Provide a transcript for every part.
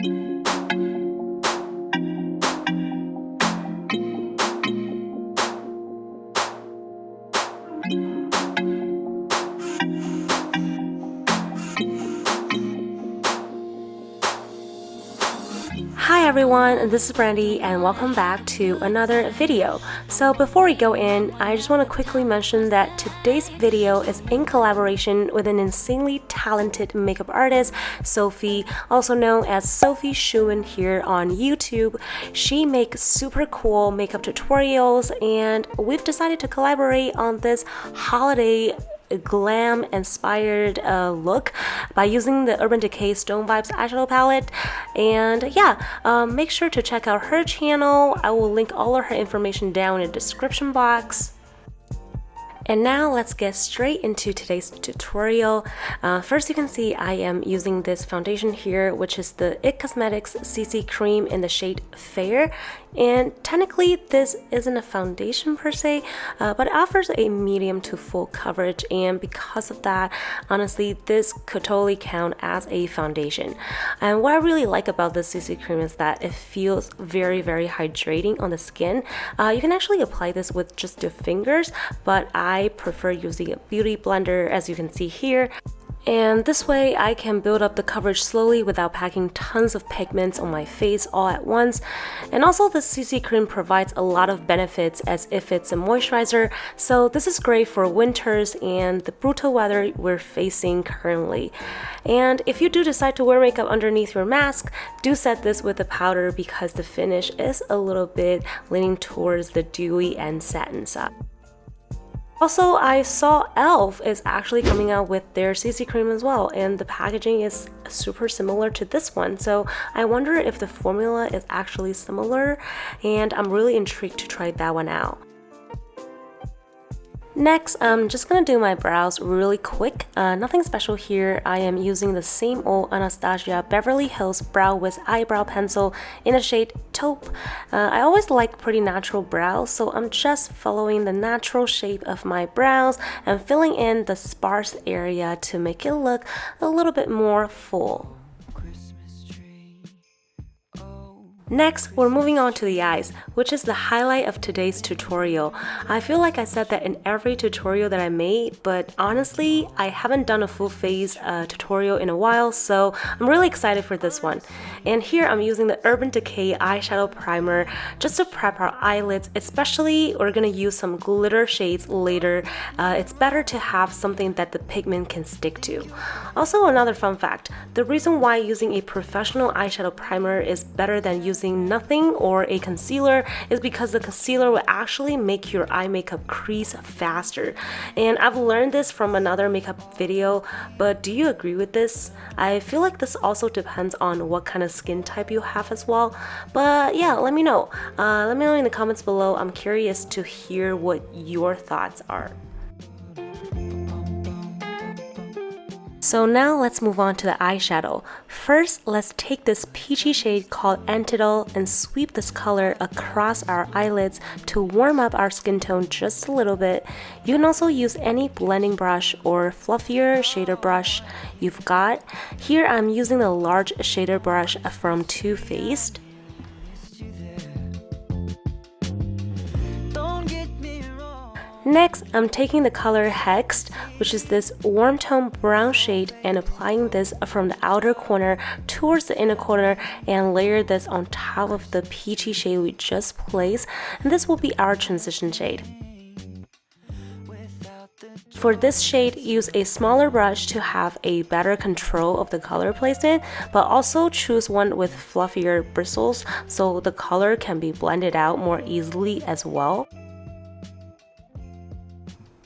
Hi everyone, this is Brandy and welcome back to another video. So before we go in, I just want to quickly mention that today's video is in collaboration with an insanely talented makeup artist, Sophie, also known as Sophie Schumann here on YouTube. She makes super cool makeup tutorials and we've decided to collaborate on this holiday glam inspired look by using the Urban Decay Stone Vibes eyeshadow palette. And yeah, make sure to check out her channel. I will link all of her information down in the description box. And now let's get straight into today's tutorial. First, you can see I am using this foundation here, which is the IT Cosmetics CC Cream in the shade Fair. And technically this isn't a foundation per se, but it offers a medium to full coverage, and because of that, honestly, this could totally count as a foundation. And what I really like about this CC cream is that it feels very hydrating on the skin. You can actually apply this with just your fingers, but I prefer using a beauty blender, as you can see here. And this way I can build up the coverage slowly without packing tons of pigments on my face all at once. And also the CC cream provides a lot of benefits as if it's a moisturizer, so this is great for winters and the brutal weather we're facing currently. And if you do decide to wear makeup underneath your mask, do set this with a powder because the finish is a little bit leaning towards the dewy and satin side. Also, I saw e.l.f. is actually coming out with their CC cream as well, and the packaging is super similar to this one, so I wonder if the formula is actually similar, and I'm really intrigued to try that one out. Next, I'm just gonna do my brows really quick. Nothing special here. I am using the same old Anastasia Beverly Hills Brow Wiz Eyebrow Pencil in the shade Taupe. I always like pretty natural brows, so I'm just following the natural shape of my brows and filling in the sparse area to make it look a little bit more full. Next, we're moving on to the eyes, which is the highlight of today's tutorial. I feel like I said that in every tutorial that I made, but honestly, I haven't done a full face tutorial in a while, so I'm really excited for this one. And here I'm using the Urban Decay Eyeshadow Primer just to prep our eyelids, especially we're gonna use some glitter shades later. It's better to have something that the pigment can stick to. Also, another fun fact, the reason why using a professional eyeshadow primer is better than using nothing or a concealer is because the concealer will actually make your eye makeup crease faster. And I've learned this from another makeup video, but do you agree with this? I feel like this also depends on what kind of skin type you have as well. But yeah, let me know. Let me know in the comments below. I'm curious to hear what your thoughts are. So now let's move on to the eyeshadow. First, let's take this peachy shade called Antidote and sweep this color across our eyelids to warm up our skin tone just a little bit. You can also use any blending brush or fluffier shader brush you've got. Here I'm using the large shader brush from Too Faced. Next, I'm taking the color Hexed, which is this warm tone brown shade, and applying this from the outer corner towards the inner corner and layer this on top of the peachy shade we just placed, and this will be our transition shade. For this shade, use a smaller brush to have a better control of the color placement, but also choose one with fluffier bristles so the color can be blended out more easily as well.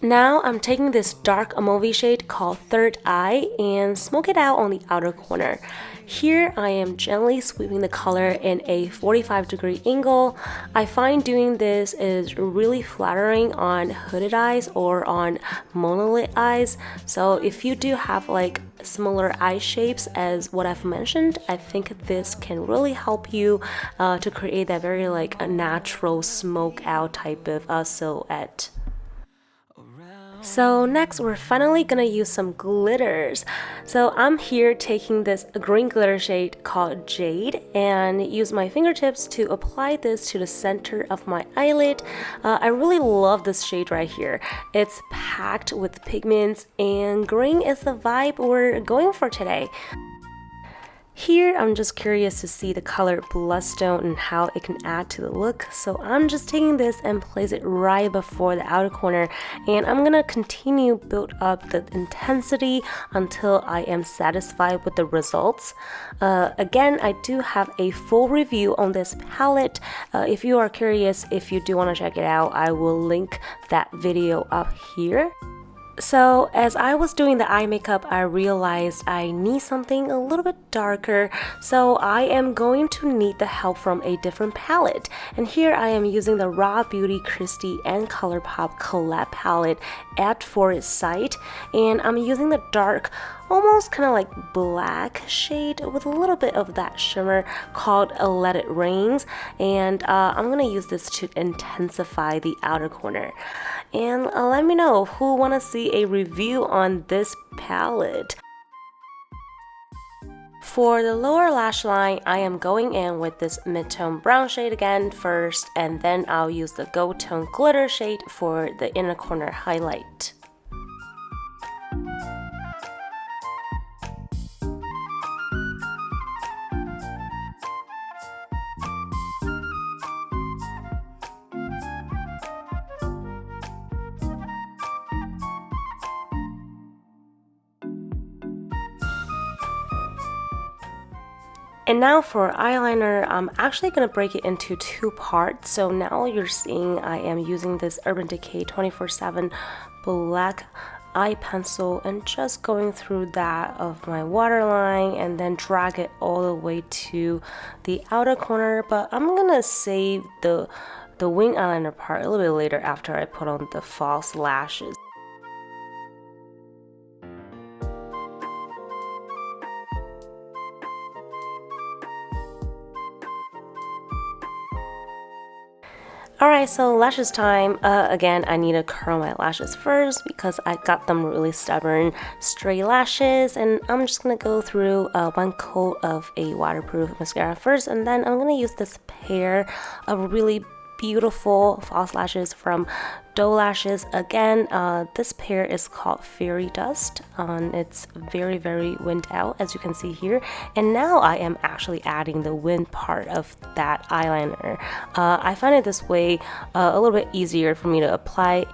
Now I'm taking this dark mauve shade called Third Eye and smoke it out on the outer corner. Here I am gently sweeping the color in a 45-degree angle. I find doing this is really flattering on hooded eyes or on monolith eyes. So if you do have like similar eye shapes as what I've mentioned, I think this can really help you to create that very like a natural smoke out type of silhouette. So next we're finally gonna use some glitters. So I'm here taking this green glitter shade called Jade and use my fingertips to apply this to the center of my eyelid. I really love this shade right here. It's packed with pigments and green is the vibe we're going for today. Here, I'm just curious to see the color Bloodstone and how it can add to the look. So I'm just taking this and place it right before the outer corner. And I'm gonna continue build up the intensity until I am satisfied with the results. Again, I do have a full review on this palette. If you are curious, if you do wanna check it out, I will link that video up here. So as I was doing the eye makeup, I realized I need something a little bit darker, so I am going to need the help from a different palette. And here I am using the Raw Beauty Kristi and Colourpop collab palette at Forest Site, and I'm using the dark, almost kind of like black shade with a little bit of that shimmer called Let It Rains, and I'm gonna use this to intensify the outer corner. And let me know who wanna see a review on this palette. For the lower lash line, I am going in with this mid-tone brown shade again first, and then I'll use the gold tone glitter shade for the inner corner highlight. And now for eyeliner, I'm actually going to break it into two parts. So now you're seeing I am using this Urban Decay 24/7 black eye pencil and just going through that of my waterline and then drag it all the way to the outer corner. But I'm going to save the wing eyeliner part a little bit later after I put on the false lashes. Alright, so lashes time. Again, I need to curl my lashes first because I got them really stubborn straight lashes, and I'm just gonna go through one coat of a waterproof mascara first, and then I'm gonna use this pair of really beautiful false lashes from Doe Lashes. Again, this pair is called Fairy Dust. It's very wind out, as you can see here. And now I am actually adding the wind part of that eyeliner. I find it this way a little bit easier for me to apply.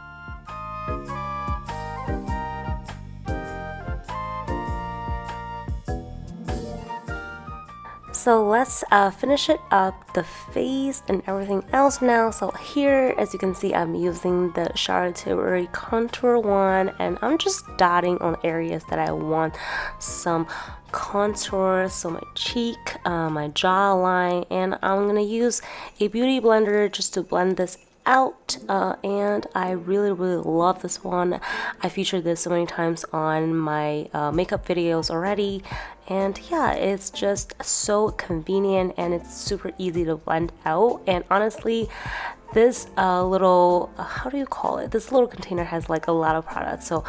So let's finish it up, the face and everything else now. So here, as you can see, I'm using the Charlotte Tilbury contour one, and I'm just dotting on areas that I want some contour, so my cheek, my jawline, and I'm gonna use a beauty blender just to blend this out, and I really love this one. I featured this so many times on my makeup videos already, and yeah, it's just so convenient and it's super easy to blend out. And honestly, this little, how do you call it, this little container has like a lot of products, so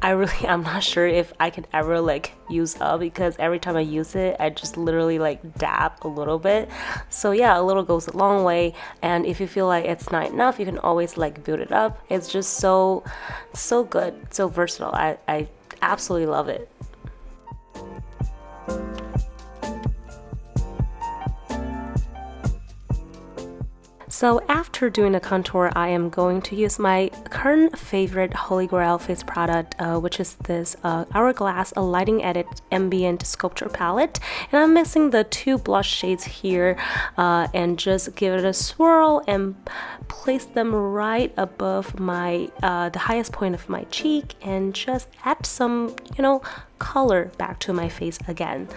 I'm not sure if I can ever like use up, because every time I use it I just literally like dab a little bit. So yeah, a little goes a long way, and if you feel like it's not enough, you can always like build it up. It's just so good, so versatile. I absolutely love it. So after doing the contour, I am going to use my current favorite Holy Grail face product, which is this Hourglass Lighting Edit Ambient Sculpture Palette. And I'm mixing the two blush shades here and just give it a swirl and place them right above my the highest point of my cheek, and just add some, color back to my face again.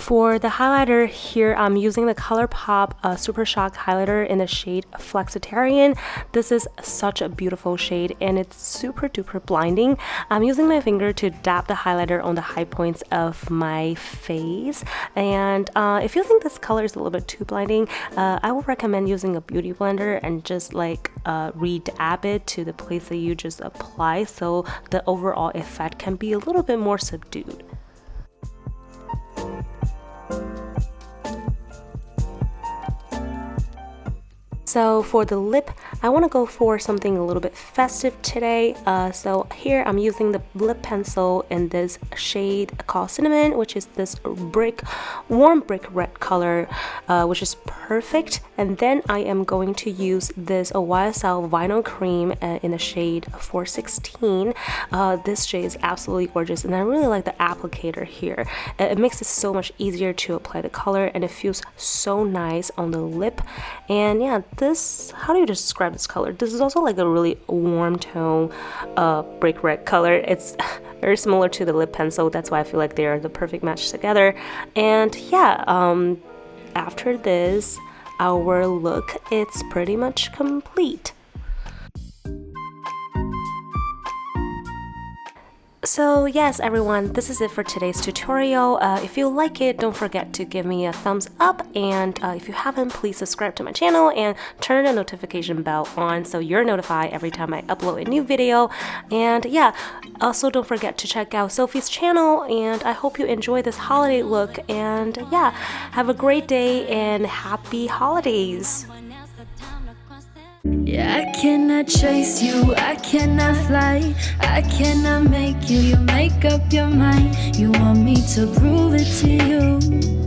For the highlighter here, I'm using the Colourpop Supershock highlighter in the shade Flexitarian. This is such a beautiful shade and it's super duper blinding. I'm using my finger to dab the highlighter on the high points of my face. And if you think this color is a little bit too blinding, I would recommend using a beauty blender and just like re-dab it to the place that you just apply, so the overall effect can be a little bit more subdued. So for the lip, I want to go for something a little bit festive today. So here I'm using the lip pencil in this shade called Cinnamon, which is this warm brick red color, which is perfect. And then I am going to use this YSL Vinyl cream in the shade 416. This shade is absolutely gorgeous, and I really like the applicator here. It makes it so much easier to apply the color, and it feels so nice on the lip. And yeah, this, how do you describe this color? This is also like a really warm tone brick red color. It's very similar to the lip pencil, that's why I feel like they're the perfect match together. And yeah, after this, our look, it's pretty much complete. So yes everyone, this is it for today's tutorial. If you like it, don't forget to give me a thumbs up, and if you haven't, please subscribe to my channel and turn the notification bell on so you're notified every time I upload a new video. And yeah, also don't forget to check out Sophie's channel, and I hope you enjoy this holiday look. And yeah, have a great day and happy holidays. Yeah, I cannot chase you, I cannot fly, I cannot make you, you make up your mind. You want me to prove it to you.